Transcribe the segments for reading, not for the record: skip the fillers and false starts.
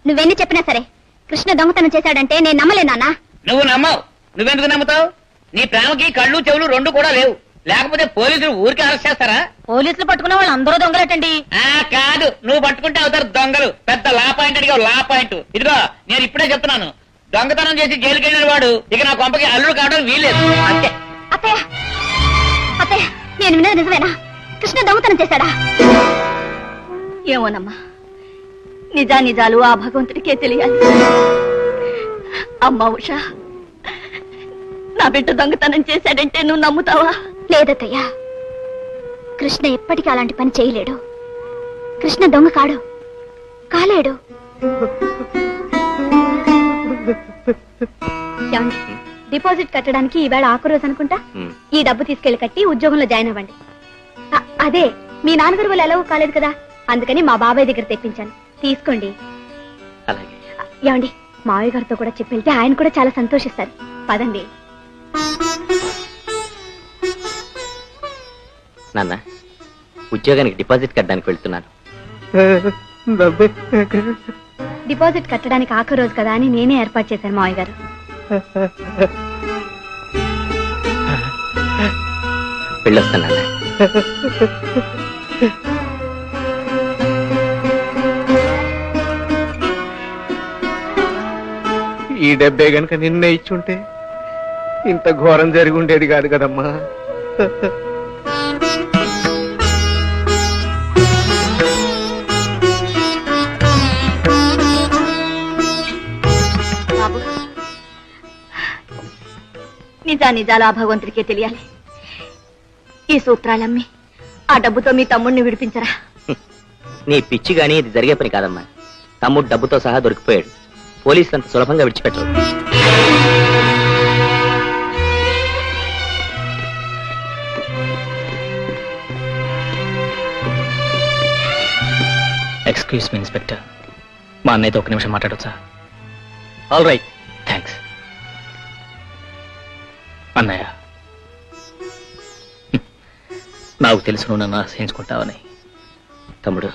నువ్వెన్ని చెప్పినా సరే కృష్ణ దొంగతనం చేశాడంటే నేను నమ్మలేనా? నువ్వు నమ్మవు. నువ్వెందుకు నమ్ముతావు? నీ ప్రేమకి కళ్ళు చెవులు రెండు కూడా లేవు. లేకపోతే పోలీసులు ఊరికి అరెస్ట్ చేస్తారా? పోలీసులు పట్టుకున్న వాళ్ళు అందరూ దొంగలటండి. కాదు, నువ్వు పట్టుకుంటే అవుతారు దొంగలు. పెద్ద లా పాయింట్ అడిగా లా పాయింట్. ఇదిగో నేను ఇప్పుడే చెప్తున్నాను, దొంగతనం చేసి జైలుకి వెళ్ళిన వాడు ఇక నా కొంపకి అల్లుడు కావడం వీలేదు. అంతే. అత్తయ్య అత్తయ్య, నేను విన్నది నిజమేనా? కృష్ణ దొంగతనం చేశాడా? ఏమోనమ్మా, నిజాలు ఆ భగవంతుడికే తెలియాలి. అమ్మా ఉషా, నా బిడ్డ దొంగతనం చేశాడంటే నువ్వు నమ్ముతావా? లేదత్తయ్యా, కృష్ణ ఎప్పటికీ అలాంటి పని చేయలేడు. కృష్ణ దొంగ కాడు, కాలేడు. డిపాజిట్ కట్టడానికి ఈవేళ ఆఖరు రోజు అనుకుంటా. ఈ డబ్బు తీసుకెళ్లి కట్టి ఉద్యోగంలో జాయిన్ అవ్వండి. అదే మీ నాన్నగారు వాళ్ళు ఎలాగో కాలేదు కదా, అందుకని మా బాబాయ్ దగ్గర తెప్పించాను. తీసుకోండి. ఏమండి, మావయ్య గారితో కూడా చెప్పి వెళ్తే ఆయన కూడా చాలా సంతోషిస్తారు. పదండి. నాన్న, ఉద్యోగానికి డిపాజిట్ కట్టడానికి వెళ్తున్నాను. డిపాజిట్ కట్టడానికి ఆఖరి రోజు కదా అని నేనే ఏర్పాటు చేశాను మావయ్య గారు. వెళ్ళొస్తాను. ఈ డబ్బే గనక నిన్న ఇచ్చుంటే ఇంత ఘోరం జరిగి ఉండేది కాదు కదమ్మా. బాబు, నిజాలు ఆ భగవంతుడికే తెలియాలి. ఈ సూత్రాలమ్మి ఆ డబ్బుతో మీ తమ్ముడిని విడిపించరా? నీ పిచ్చి గానీ ఇది జరిగే పని కాదమ్మా. తమ్ముడు డబ్బుతో సహా దొరికిపోయాడు. పోలీసులు అంత సులభంగా విడిచిపెట్టరు. ఎక్స్క్యూజ్ మీ ఇన్స్పెక్టర్, మా అన్నయ్యతో ఒక నిమిషం మాట్లాడొచ్చా? All right, thanks. అన్నయ్య, నాకు తెలుసు నువ్వు నన్ను ఆశ్రయించుకుంటావని. తమ్ముడు,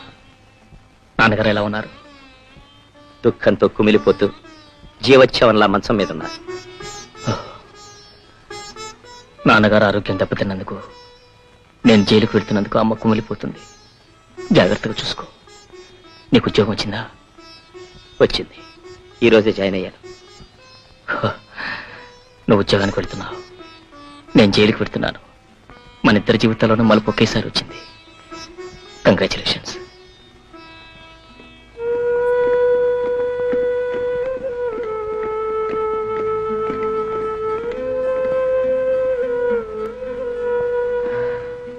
నాన్నగారు ఎలా ఉన్నారు? దుఃఖంతో కుమిలిపోతూ జీవోత్సవంలా మంచం మీద ఉన్నారు. నాన్నగారు ఆరోగ్యం దెబ్బతిన్నందుకు, నేను జైలుకు వెళ్తున్నందుకు అమ్మ కుమిలిపోతుంది. జాగ్రత్తగా చూసుకో. నీకు ఉద్యోగం వచ్చిందా? వచ్చింది, ఈరోజే జాయిన్ అయ్యాను. నువ్వు ఉద్యోగానికి వెళ్తున్నావు, నేను జైలుకి వెళ్తున్నాను. మన ఇద్దరి జీవితాల్లోనూ మలుపు ఒకేసారి వచ్చింది. కంగ్రాచులేషన్స్.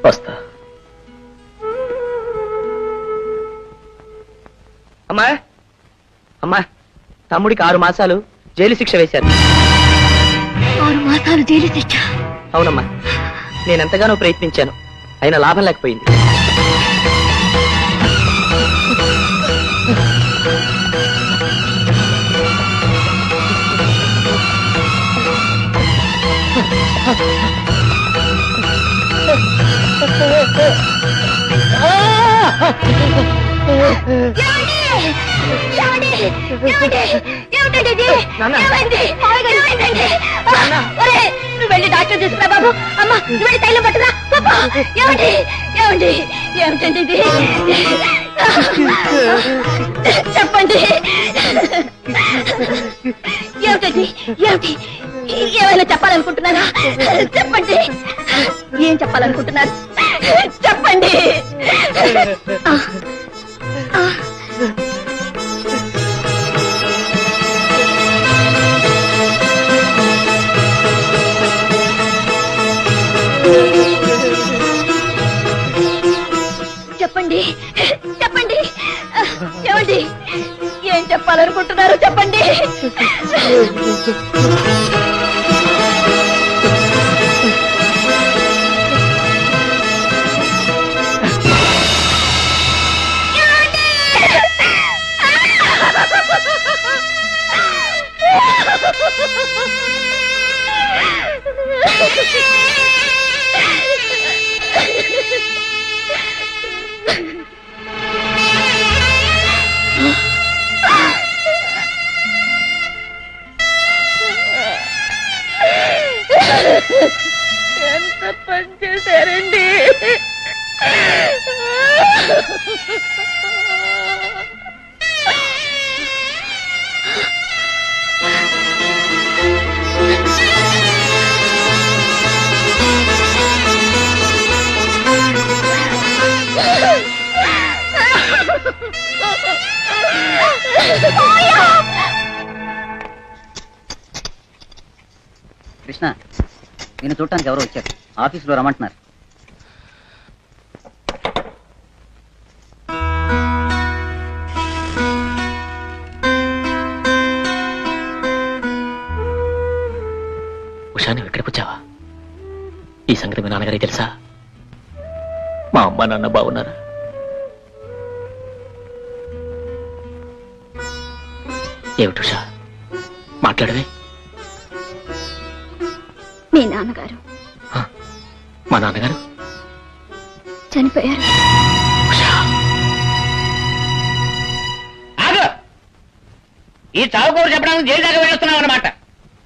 వస్తా. అమ్మా అమ్మా, తమ్ముడికి 6 మాసాలు జైలు శిక్ష వేశారు. 6 మాసాలు జైలు శిక్ష? అవునమ్మా, నేనెంతగానో ప్రయత్నించాను, అయినా లాభం లేకపోయింది. నువ్వు వెళ్ళి డాక్టర్ తీసుకురా బాబు. అమ్మా, నువ్వు వెళ్ళి తైలం పట్టురా. ఏమండి ఏమండి, ఏమిటండి ఇది? చెప్పండి, ఏమిటండి? ఏమిటి? ఏమైనా చెప్పాలనుకుంటున్నారా? చెప్పండి, ఏం చెప్పాలనుకుంటున్నారు? చెప్పండి. చెప్పండి చెప్పండి, ఏమండి? ఏం చెప్పాలనుకుంటున్నారు? చెప్పండి. కృష్ణ, నేను చూడటానికి ఎవరో వచ్చారు. ఆఫీసులో రమ్మంటున్నారు. ఉషా, నువ్వు ఎక్కడికి వచ్చావా? ఈ సంగతి మీ నాన్నగారికి తెలుసా? మా అమ్మ నాన్న బాగున్నారా? ఏమిటి ఉషా, మాట్లాడవే. మీ నాన్నగారు మా నాన్నగారు చనిపోయారు. ఉషా, ఆగు. ఈ చావుకూరు చెప్పడానికి జైలు దాకా వెళ్ళొస్తున్నావు అన్నమాట.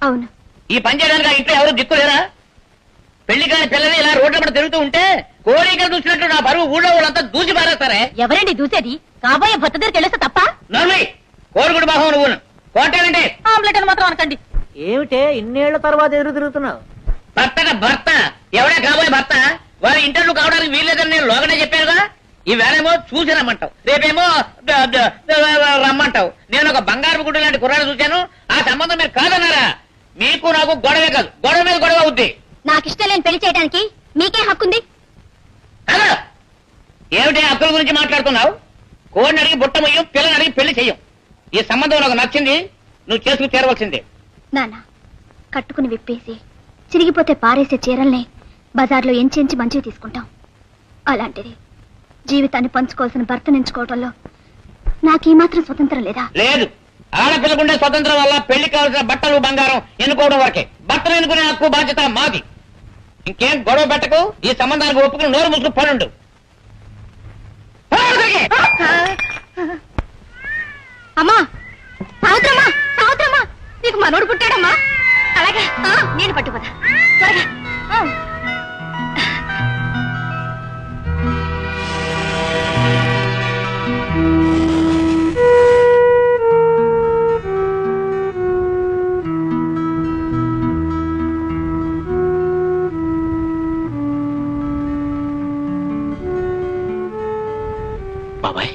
అవును. ఈ పని చేయడానికి ఆ ఇంట్లో ఎవరు దిక్కులేరా? పెళ్లి కాని పిల్లని ఇలా రోడ్ల పడి తిరుగుతూ ఉంటే కోరికలు చూసినట్టు నా బరువు ఊళ్ళో వాళ్ళంతా దూసి పారేస్తారే. ఎవరండి దూసేది? కాబోయే భర్త దగ్గరికి వెళ్ళొస్తే తప్ప? నర్మి, కోరుగుడు బాహం నువ్వు కోటేనండి. ఆమ్లెట్ అని మాత్రం అనకండి. ఏమిటే ఇన్నేళ్ల తర్వాత ఎదురు తిరుగుతున్నావు? భర్తగా భర్త ఎవడే కాబోయే భర్త? వారి ఇంటర్వ్యూ కావడానికి వీల్లేదని నేను లోగనే చెప్పానుగా. ఈవేళేమో చూసి రమ్మంటావు, రేపేమో రమ్మంటావు. నేను ఒక బంగారు గుడ్డు లాంటి కుర్రాడు చూశాను. ఆ సంబంధం మీరు కాదన్నారా? మీకు నాకు గొడవే కాదు, గొడవ మీద గొడవ అవుద్ది. నాకు ఇష్టం లేని పెళ్లి చేయడానికి మీకే హక్కుంది. కదా ఏమిటి హక్కుల గురించి మాట్లాడుతున్నావు? కోడిని అడిగి బుట్ట మొయ్యం, పిల్లని అడిగి పెళ్లి చెయ్యం. ఈ సంబంధం నాకు నచ్చింది, నువ్వు చేసుకు చేరవలసిందే. నాన్న, కట్టుకుని విప్పేసి చిరిగిపోతే పారేసే చీరల్ని బజార్లో ఎంచి మంచివి తీసుకుంటాం. అలాంటిది జీవితాన్ని పంచుకోవాల్సిన భర్తను ఎంచుకోవడంలో నాకు ఈ మాత్రం స్వతంత్రం లేదా? లేదు. ఆడపిల్లకుండే స్వతంత్రం వల్ల పెళ్లి కావాల్సిన బట్టలు బంగారం ఎన్నుకోవడం వరకే. బట్టలు ఎన్నుకునే హక్కు బాధ్యత మాది. ఇంకేం గొడవ పెట్టకు. ఈ సంబంధానికి ఒప్పుకుని నోరు ముసుకు పనుండు. అమ్మా, సావిత్రమ్మా, సావిత్రమ్మా, నీకు మనోడు పుట్టాడమ్మా. అలాగే నేను పట్టుకోదా త్వరగా. బాబాయ్,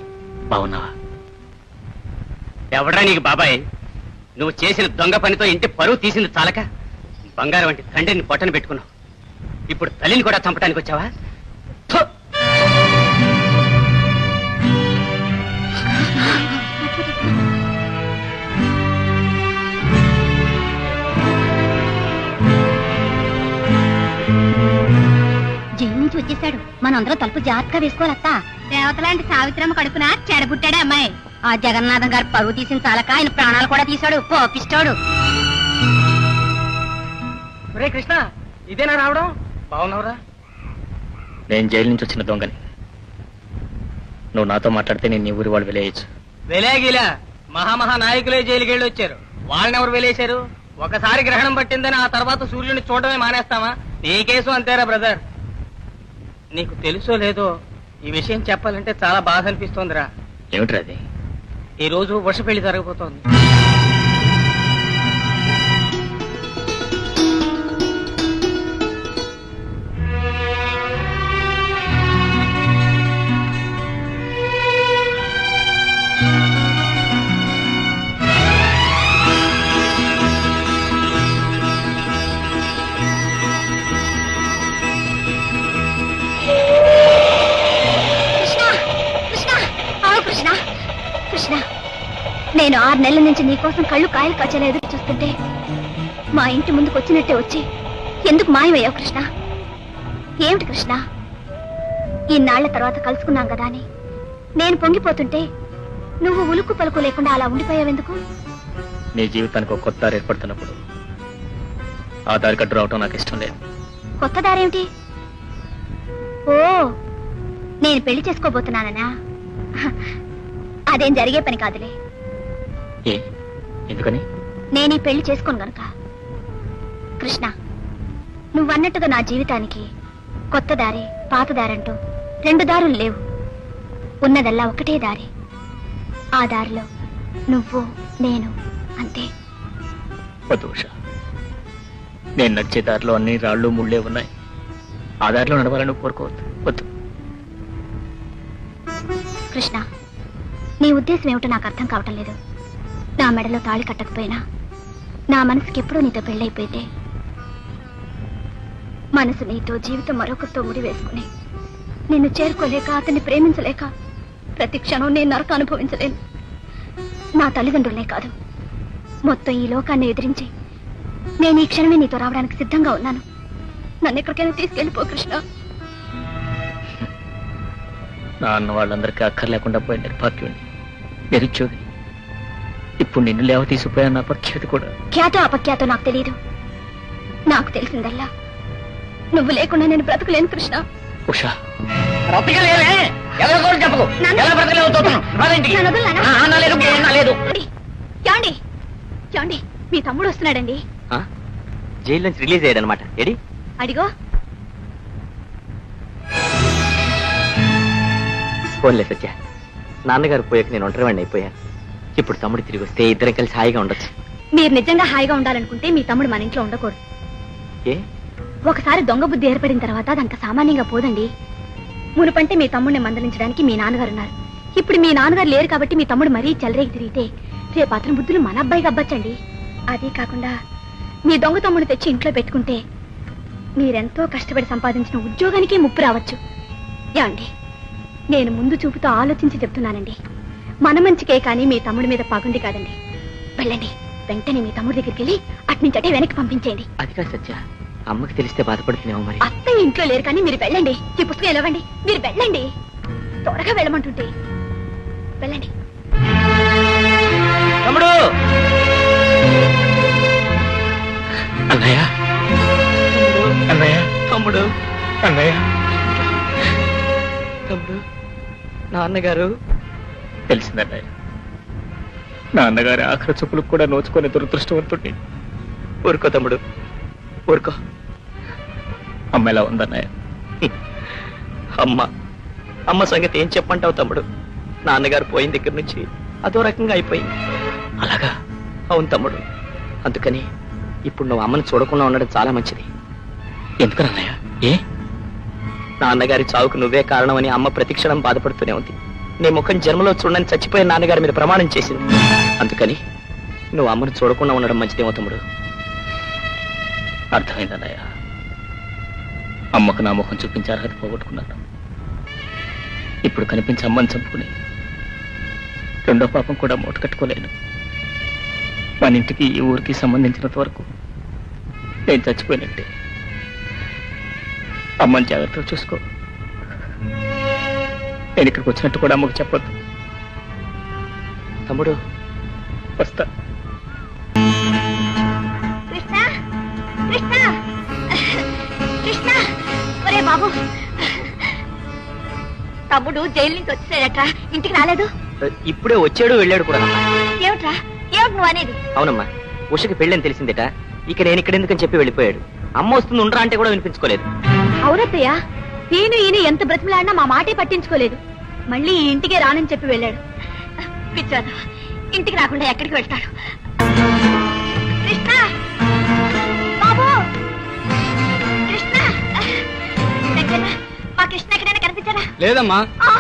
బాగున్నావా? ఎవడ్రా నీకు బాబాయ్? నువ్వు చేసిన దొంగ పనితో ఇంటి పరువు తీసింది చాలక బంగారం వంటి తండ్రిని పొట్టన పెట్టుకున్నావు. ఇప్పుడు తల్లిని కూడా చంపడానికి వచ్చావా? థు! జైలు నుంచి వచ్చేసాడు. మనందరం తలుపు జాగ్రత్తగా వేసుకోవాలత్తా. దేవతలాంటి సావిత్రమ్మ కడుపున చెడబుట్టాడే అమ్మాయి. ఆ జగన్నాథం గారు పరువు తీసిన చాలక ఆయన ప్రాణాలు కూడా తీశాడు. పోపిస్తాడు. రే కృష్ణ, ఇదేనా రావడం? బాగున్నావురా? నేను జైలు నుంచి వచ్చిన దొంగని. నువ్వు నాతో మాట్లాడితే నేను నీ ఊరి వాళ్ళు వెలేయచ్చు. వెలేగిలా మహామహా నాయకులే జైలుకి వెళ్ళి వచ్చారు. వాళ్ళని ఎవరు వెలేశారు? ఒకసారి గ్రహణం పట్టిందని ఆ తర్వాత సూర్యుని చూడడమే మానేస్తామా? నీ కేసు అంతేరా బ్రదర్. నీకు తెలుసో లేదో ఈ విషయం చెప్పాలంటే చాలా బాధ అనిపిస్తోందిరా. ఏమిట్రా అది? ఈ రోజు వర్ష పెళ్లి జరగబోతోంది. నేను 6 నెలల నుంచి నీకోసం కళ్ళు కాయలు కాచేలా ఎదురు చూస్తుంటే మా ఇంటి ముందుకు వచ్చినట్టే వచ్చి ఎందుకు మాయమయ్యావు కృష్ణ? ఏమిటి కృష్ణ? ఇన్నాళ్ల తర్వాత కలుసుకున్నాం కదా అని నేను పొంగిపోతుంటే నువ్వు ఉలుక్కు పలుకు లేకుండా అలా ఉండిపోయావెందుకు? నీ జీవితానికి ఒక కొత్త దారి ఏర్పడుతున్నప్పుడు ఆ దారి కట్టు రావటం నాకు ఇష్టం లేదు. కొత్త దారేమిటి? ఓ, నేను పెళ్లి చేసుకోబోతున్నాననా? అదేం జరిగే పని కాదులే. ఏ, ఎందుకని? నేను ఈ పెళ్లి చేసుకోను గనుక. కృష్ణ, నువ్వన్నట్టుగా నా జీవితానికి కొత్త దారి పాత దారంటూ రెండు దారులు లేవు, ఉన్నదల్లా ఒకటే దారి. ఆ దారిలో నువ్వు నేను అంతే. వద్దు ఉషా, నేను నడిచే దారిలో అన్ని రాళ్ళు ముళ్ళే ఉన్నాయి. ఆ దారిలో నడవాలని కోరుకోవద్దు. వద్దు. కృష్ణ, నీ ఉద్దేశం ఏమిటో నాకు అర్థం కావటం లేదు. నా మెడలో తాళి కట్టకపోయినా నా మనసుకి ఎప్పుడూ నీతో పెళ్ళైపోతే, మనసు నీతో, జీవితం మరొకరితో ముడి వేసుకుని నిన్ను చేరుకోలేక, అతన్ని ప్రేమించలేక ప్రతి క్షణం నేను నరక అనుభవించలేను. నా తల్లిదండ్రులనే కాదు, మొత్తం ఈ లోకాన్ని ఎదిరించి నేను ఈ క్షణమే నీతో రావడానికి సిద్ధంగా ఉన్నాను. నన్ను ఎక్కడికైనా తీసుకెళ్ళిపో కృష్ణ. నా అన్న వాళ్ళందరికీ అక్కర్లేకుండా పోయిన నిర్భాగ్యుడిని, నిరుద్యోగి. ఇప్పుడు నిన్ను లేవ తీసుకుపోయాను. నా ప్రఖ్యాతి కూడా. ఖ్యాతో అపఖ్యాతో నాకు తెలియదు. నాకు తెలిసిందల్లా నువ్వు లేకుండా నేను బ్రతకలేను కృష్ణ. ఉషా, బ్రతకలేవే? ఎవరి కూడా చెప్పకు. ఎలా బ్రతకలేవు చూద్దాం. రాదేంటి? లేదు, లేదు. యాండి యాండి, మీ తమ్ముడు వస్తున్నాడండి. జైలు నుంచి రిలీజ్ అయ్యాడనమాట. ఏడి? అడిగో. ఫోన్లే సత్య, నాన్నగారు పోయాక నేను ఒంటరివాడిని అయిపోయాను. ఇప్పుడు తమ్ముడు తిరిగి వస్తే ఇద్దరం కలిసి హాయిగా ఉండొచ్చు. మీరు నిజంగా హాయిగా ఉండాలనుకుంటే మీ తమ్ముడు మన ఇంట్లో ఉండకూడదు. ఏ? ఒకసారి దొంగ బుద్ధి ఏర్పడిన తర్వాత అదంత సామాన్యంగా పోదండి. మునుపంటే మీ తమ్ముడిని మందలించడానికి మీ నాన్నగారు ఉన్నారు. ఇప్పుడు మీ నాన్నగారు లేరు కాబట్టి మీ తమ్ముడు మరీ చెలరేగి తిరిగితే రేపు అతని బుద్ధులు మన అబ్బాయికి అబ్బచ్చండి. అదే కాకుండా మీ దొంగ తమ్ముడిని తెచ్చి ఇంట్లో పెట్టుకుంటే మీరెంతో కష్టపడి సంపాదించిన ఉద్యోగానికి ముప్పు రావచ్చు. ఏమండి, నేను ముందు చూపుతో ఆలోచించి చెప్తున్నానండి. మన మంచికే కానీ మీ తమ్ముడి మీద పగుండి కాదండి. వెళ్ళండి, వెంటనే మీ తమ్ముడి దగ్గరికి వెళ్ళి అట్నుంచి అటే వెనక్కి పంపించేయండి. అది కాదు సత్య, అమ్మకి తెలిస్తే బాధపడుతున్నావు. మరి అత్తయ్య ఇంట్లో లేరు కానీ మీరు వెళ్ళండి. ఈ పుస్తకం ఎలవండి, మీరు వెళ్ళండి. త్వరగా వెళ్ళమంటుంటే వెళ్ళండి. తమ్ముడు! అన్నయ్య, అన్నయ్య, తమ్ముడు! అన్నయ్య. తమ్ముడు, నాన్నగారు. తెలిసిందన్నయ్య, నా అన్నగారి ఆఖరి చూపులకు కూడా నోచుకునే దురదృష్టవంతుడిని. ఊరుకో తమ్ముడు, ఊరుకో. అమ్మ ఎలా ఉందన్నయ్య? అమ్మ సంగతి ఏం చెప్పంటావు తమ్ముడు? నాన్నగారు పోయిన దగ్గర నుంచి అదో రకంగా అయిపోయింది. అలాగా? అవును తమ్ముడు. అందుకని ఇప్పుడు నువ్వు అమ్మని చూడకుండా ఉండడం చాలా మంచిది. ఎందుకనన్నయ్య? ఏ? నాన్నగారి చావుకు నువ్వే కారణమని అమ్మ ప్రతిక్షణం బాధపడుతూనే ఉంది. నీ ముఖం జన్మలో చూడని చచ్చిపోయిన నాన్నగారి మీద ప్రమాణం చేసింది. అందుకని నువ్వు అమ్మను చూడకుండా ఉండడం మంచిదేమో తమ్ముడు. అర్థమైందన్నయ్య. అమ్మకు నా ముఖం చూపించే అర్హత పోగొట్టుకున్నాను. ఇప్పుడు కనిపించి అమ్మని చంపుకుని రెండో పాపం కూడా మూట కట్టుకోలేను. మన ఇంటికి ఈ ఊరికి సంబంధించినంత వరకు నేను చచ్చిపోయినట్టే. అమ్మని జాగ్రత్తగా చూసుకో. నేను ఇక్కడికి వచ్చినట్టు కూడా అమ్మకు చెప్పొద్దు. తమ్ముడు, వస్తా. కృష్ణ, కృష్ణ, కృష్ణ, ఒరే బాబు, తమ్ముడు జైలు నుంచి వచ్చేసాడట్రా, ఇంటికి రాలేదు. ఇప్పుడే వచ్చాడు వెళ్ళాడు కూడా. ఏమిట్రా, ఏమిటి నువ్వు అనేది? అవునమ్మా, ఉషకి పెళ్ళని తెలిసిందేట. ఇక నేను ఇక్కడ ఎందుకని చెప్పి వెళ్ళిపోయాడు. అమ్మ వస్తుంది ఉండరా అంటే కూడా వినిపించుకోలేదు. అవునత్తయ్య, ఈయన ఎంత బ్రతిమలాడినా మా మాటే పట్టించుకోలేదు. మళ్ళీ ఈ ఇంటికే రానని చెప్పి వెళ్ళాడు. పిచ్చాడు, ఇంటికి రాకుండా ఎక్కడికి వెళ్తాడు? కృష్ణ, బాబు, కృష్ణ, మా కృష్ణ ఎక్కడైనా కనిపించారా? లేదమ్మా. ఆ